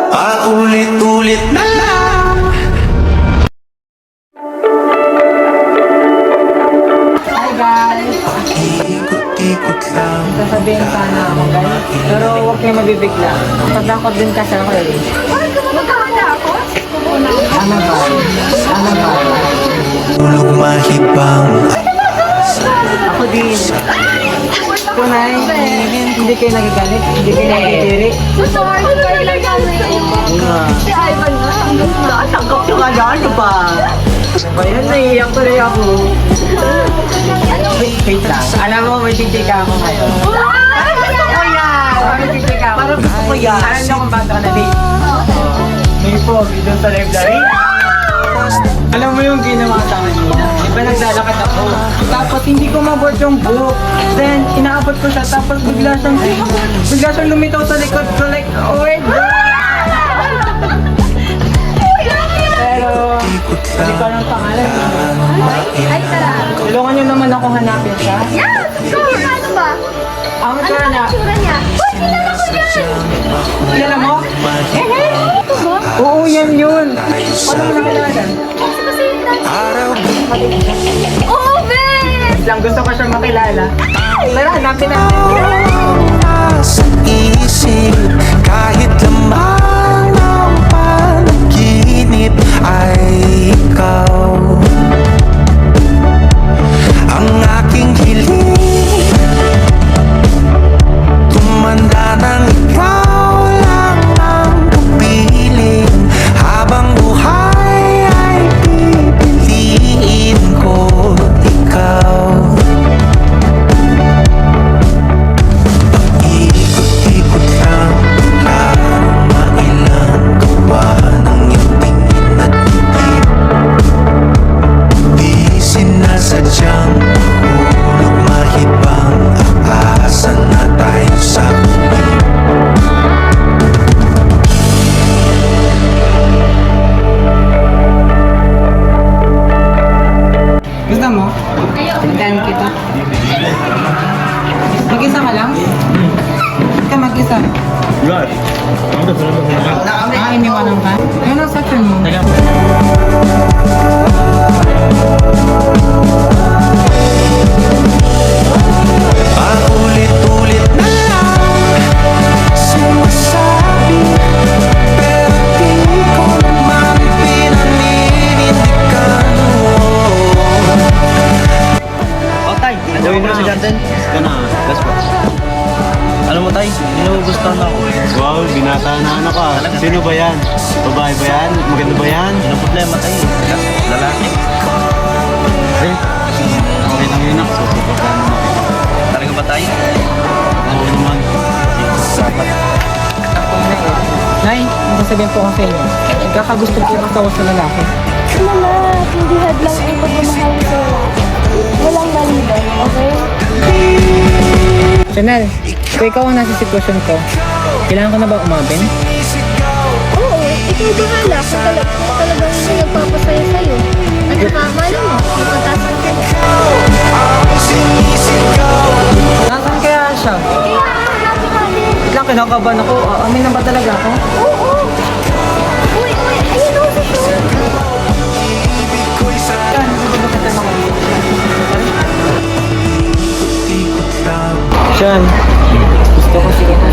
Paulit-ulit na lang. Hi guys! Ikot-ikot lang. Sasabihin sana ako guys, pero huwag kayo mabibigla. Pagdakot din kasi ako eh. Magkakala ako? Ano ba? Ano ba? Tulog mahibang. Ako din. Tunay, hindi kayo nagagalit, hindi kayo nagtitiri. Sorry, kayo lang kami. Si Ivan na. Tanggap yung ano ba? Ba yan, naiiyak tuloy ako. Wait lang, alam mo, may titika ako ngayon. Gusto ko yan! May titika ako. Parang gusto ko yan. Alam niyo kung bakit ako na-date? May pogi doon sa library. Alam mo yung ginawa sa kanina? Diba naglalakad ako? Tapos hindi ko maboard yung book. Then, inaabot ko siya. Tapos bigla siyang lumitaw sa likod ko like, oh my God! Pero, hindi ko alam pangalan. Ay, tara. Tulungan niyo naman ako hanapin siya. Yes! Sure! Ano ba? Ang Ano tsura ba niya. ang tsura niya? Uy, kilala ko yan! Kilala mo? Ito ba? Oo, yan yun. Paano mo nakilala yan? Kasi yun. Araw Oh, Ben! Lang gusto ko siya makilala. Tara, hanapin natin. sa isip. Kahit lamang ng panaginip ay ikaw. Ang aking hiling tumanda ng ikaw lang ang pupiling. Habang buhay ay pipiliin ko ikaw. Ikot-ikot lang, parang mailang gawa ng iyong tingin at ngiti. Di sinasadyang hulog mahibang, aasa na tayo sa huli. Gusto mo? Tindahan kita. Mag-isa ka lang? Ba't ka mag-isa? Good. Iniwanan ka? Ano ang section mo? Paulit-ulit na lang sinasabi, pero di ko naman pinaninindigan mo. Oh, Tay, gawin mo si Jansen. Ito na, last po. Alam mo, Tay, ginugustuhan ako. Wow, binata na ano ka. Sino ba yan? Babae ba yan? Maganda ba yan? Ano problema, Tay? Lalaki. Ay, okay lang yun, susuportahan mo ako. Talaga ba, Tay? Oo naman. Dapat. Nay, ang sasabihin po ko sa inyo. Nagkakagusto po kasi ako sa lalaki. Mama, hindi hadlang ang pagmamahal sa lalaki. Walang maliban, okay? Chanel, kung ikaw ang nasa sitwasyon ko, kailangan ko na ba umabin? Oo, ikaw bahala kung talagang may nagpapasaya sa'yo. At saka, malay mo, magpagkasal ka na. Nasaan kaya siya? Kaya, hanapin natin. Wait lang, kinakabahan ako. Amin na ba talaga ako? Oo! Uy, ayun o, sa show. Yan, gusto ba kita mga Ikot lang. Sean, gusto ko sige na